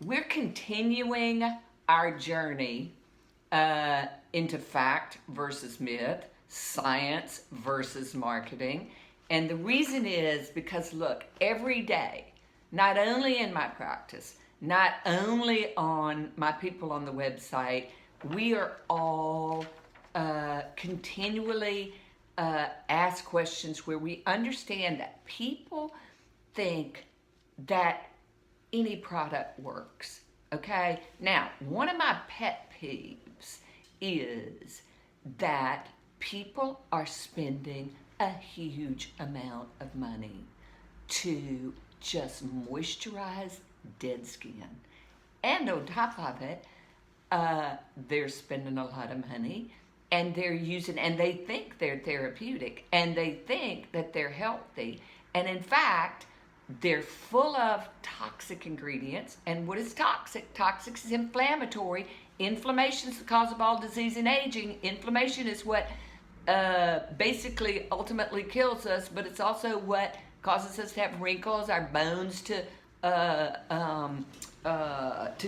we're continuing our journey into fact versus myth, science versus marketing. And the reason is because, look, every day, not only in my practice, not only on my people on the website, we are all continually ask questions where we understand that people think that any product works. Okay? Now, one of my pet peeves is that people are spending a huge amount of money to just moisturize dead skin. And on top of it, they're spending a lot of money and they're using, and they think they're therapeutic and they think that they're healthy. And in fact, they're full of toxic ingredients. And what is toxic? Toxic is inflammatory. Inflammation is the cause of all disease and aging. Inflammation is what basically ultimately kills us, but it's also what causes us to have wrinkles, our bones to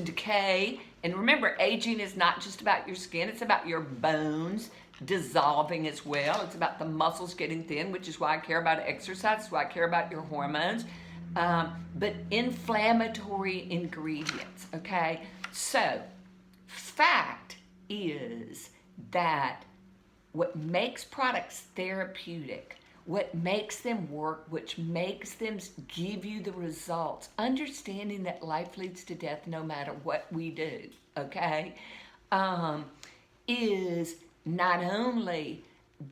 decay. And remember, aging is not just about your skin, it's about your bones dissolving as well. It's about the muscles getting thin, which is why I care about exercise, that's why I care about your hormones. But inflammatory ingredients, okay? So, fact is that what makes products therapeutic, what makes them work, which makes them give you the results, understanding that life leads to death no matter what we do, okay, is not only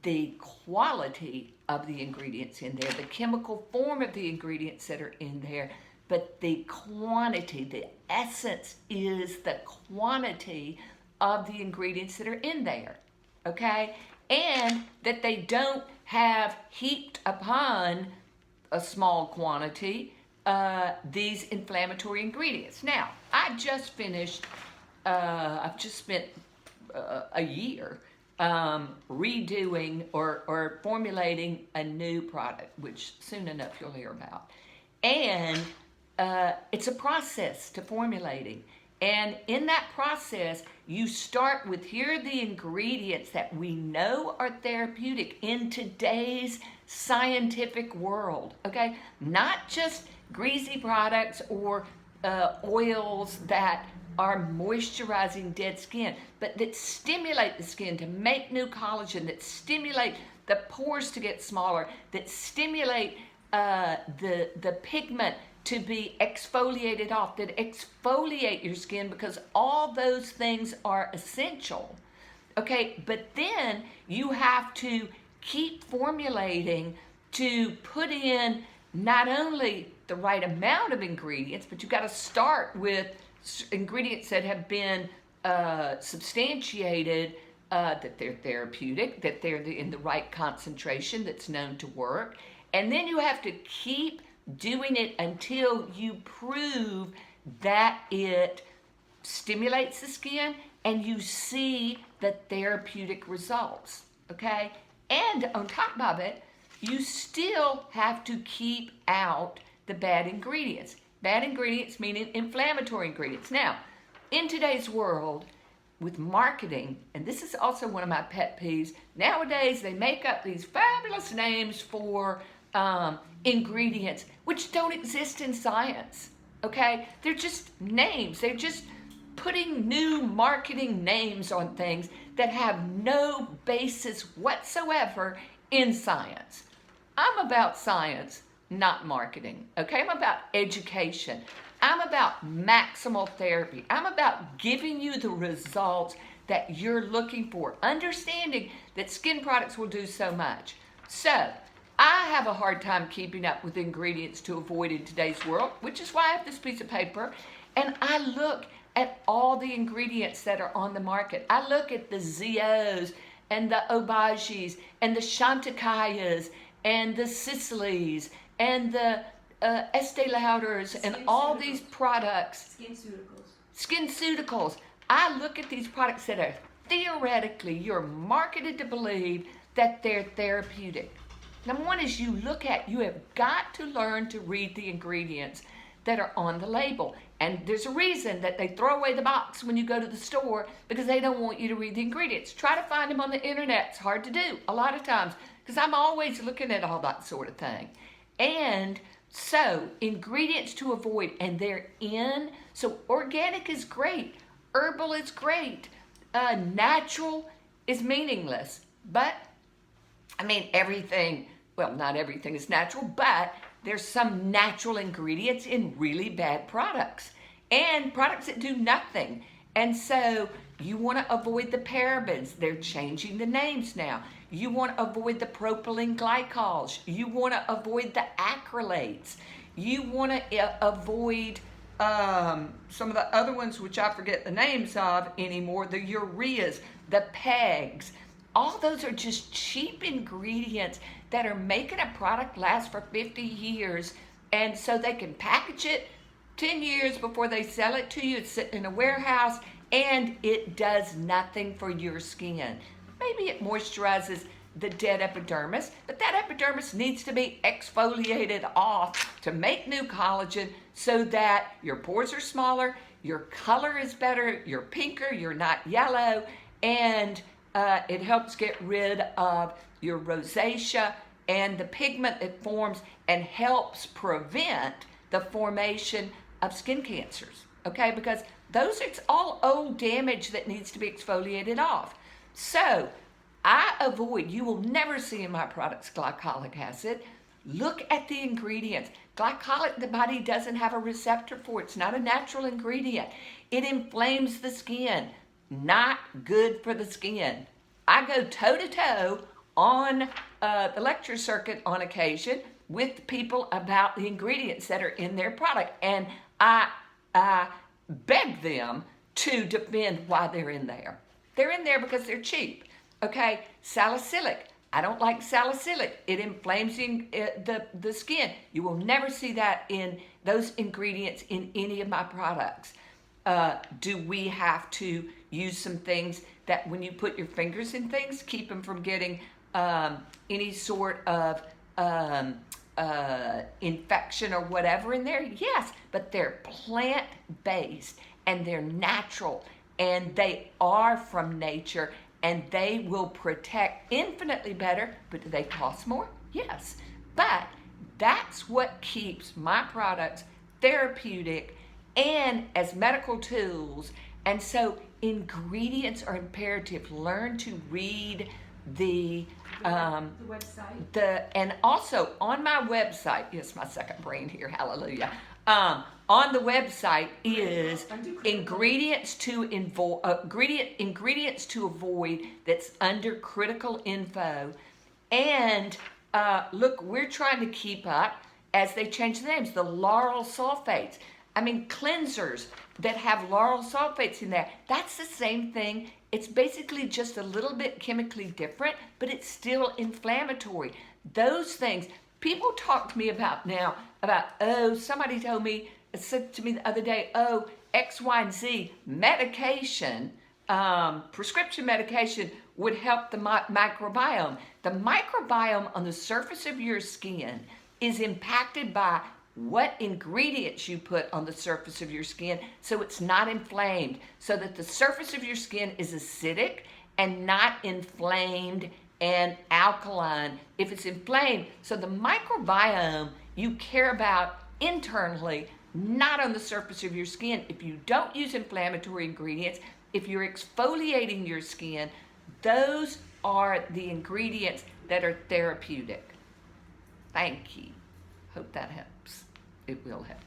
the quality of the ingredients in there, the chemical form of the ingredients that are in there, but the quantity, the essence is the quantity of the ingredients that are in there, okay? And that they don't have heaped upon a small quantity these inflammatory ingredients. Now, I've just spent a year redoing or formulating a new product, which soon enough you'll hear about. And it's a process to formulating. And in that process, you start with, here are the ingredients that we know are therapeutic in today's scientific world, okay? Not just greasy products or oils that are moisturizing dead skin, but that stimulate the skin to make new collagen, that stimulate the pores to get smaller, that stimulate the pigment to be exfoliated off, that exfoliate your skin, because all those things are essential. Okay, but then you have to keep formulating to put in not only the right amount of ingredients, but you've got to start with ingredients that have been substantiated that they're therapeutic, that they're in the right concentration that's known to work. And then you have to keep doing it until you prove that it stimulates the skin and you see the therapeutic results, okay? And on top of it, you still have to keep out the bad ingredients. Bad ingredients meaning inflammatory ingredients. Now, in today's world, with marketing, and this is also one of my pet peeves, nowadays they make up these fabulous names for ingredients which don't exist in science, okay? They're just names. They're just putting new marketing names on things that have no basis whatsoever in science. I'm about science, not marketing, okay? I'm about education. I'm about maximal therapy. I'm about giving you the results that you're looking for, understanding that skin products will do so much. So, I have a hard time keeping up with ingredients to avoid in today's world, which is why I have this piece of paper, and I look at all the ingredients that are on the market. I look at the Zios and the Obages and the Chanticayas and the Sicilies and the Estee Lauders and all these products. Skinceuticals. I look at these products that are theoretically, you're marketed to believe that they're therapeutic. Number one is you have got to learn to read the ingredients. that are on the label. And there's a reason that they throw away the box when you go to the store, because they don't want you to read the ingredients. Try to find them on the internet. It's hard to do a lot of times, because I'm always looking at all that sort of thing. And so, ingredients to avoid, and they're in. So, organic is great. Herbal is great. Natural is meaningless. But, I mean, everything, well, not everything is natural, but there's some natural ingredients in really bad products. And products that do nothing. And so, you want to avoid the parabens. They're changing the names now. You want to avoid the propylene glycols. You want to avoid the acrylates. You want to avoid some of the other ones, which I forget the names of anymore, the ureas, the pegs. All those are just cheap ingredients that are making a product last for 50 years. And so they can package it 10 years before they sell it to you. It's sitting in a warehouse, and it does nothing for your skin. Maybe it moisturizes the dead epidermis, but that epidermis needs to be exfoliated off to make new collagen so that your pores are smaller, your color is better, you're pinker, you're not yellow, and it helps get rid of your rosacea and the pigment that forms, and helps prevent the formation of skin cancers, okay? Because it's all old damage that needs to be exfoliated off. So, you will never see in my products glycolic acid. Look at the ingredients. Glycolic, the body doesn't have a receptor for. It's not a natural ingredient. It inflames the skin. Not good for the skin. I go toe-to-toe on the lecture circuit on occasion with people about the ingredients that are in their product. And I beg them to defend why they're in there. They're in there because they're cheap. Okay, salicylic. I don't like salicylic. It inflames the skin. You will never see that in those ingredients in any of my products. Do we have to use some things that when you put your fingers in things, keep them from getting any sort of infection or whatever in there? Yes, but they're plant-based and they're natural and they are from nature. And they will protect infinitely better, but do they cost more? Yes. But that's what keeps my products therapeutic and as medical tools. And so ingredients are imperative. Learn to read the website. And also on my website, yes, my second brain here, hallelujah. On the website is ingredients to avoid, that's under critical info. And look, we're trying to keep up as they change the names. The lauryl sulfates. I mean, cleansers that have lauryl sulfates in there. That's the same thing. It's basically just a little bit chemically different, but it's still inflammatory. Those things, people talk to me about now, somebody said to me the other day, X, Y, and Z medication, prescription medication would help the microbiome. The microbiome on the surface of your skin is impacted by what ingredients you put on the surface of your skin so it's not inflamed, so that the surface of your skin is acidic and not inflamed and alkaline. If it's inflamed, so the microbiome you care about internally, not on the surface of your skin. If you don't use inflammatory ingredients, if you're exfoliating your skin, those are the ingredients that are therapeutic. Thank you. Hope that helps. It will help.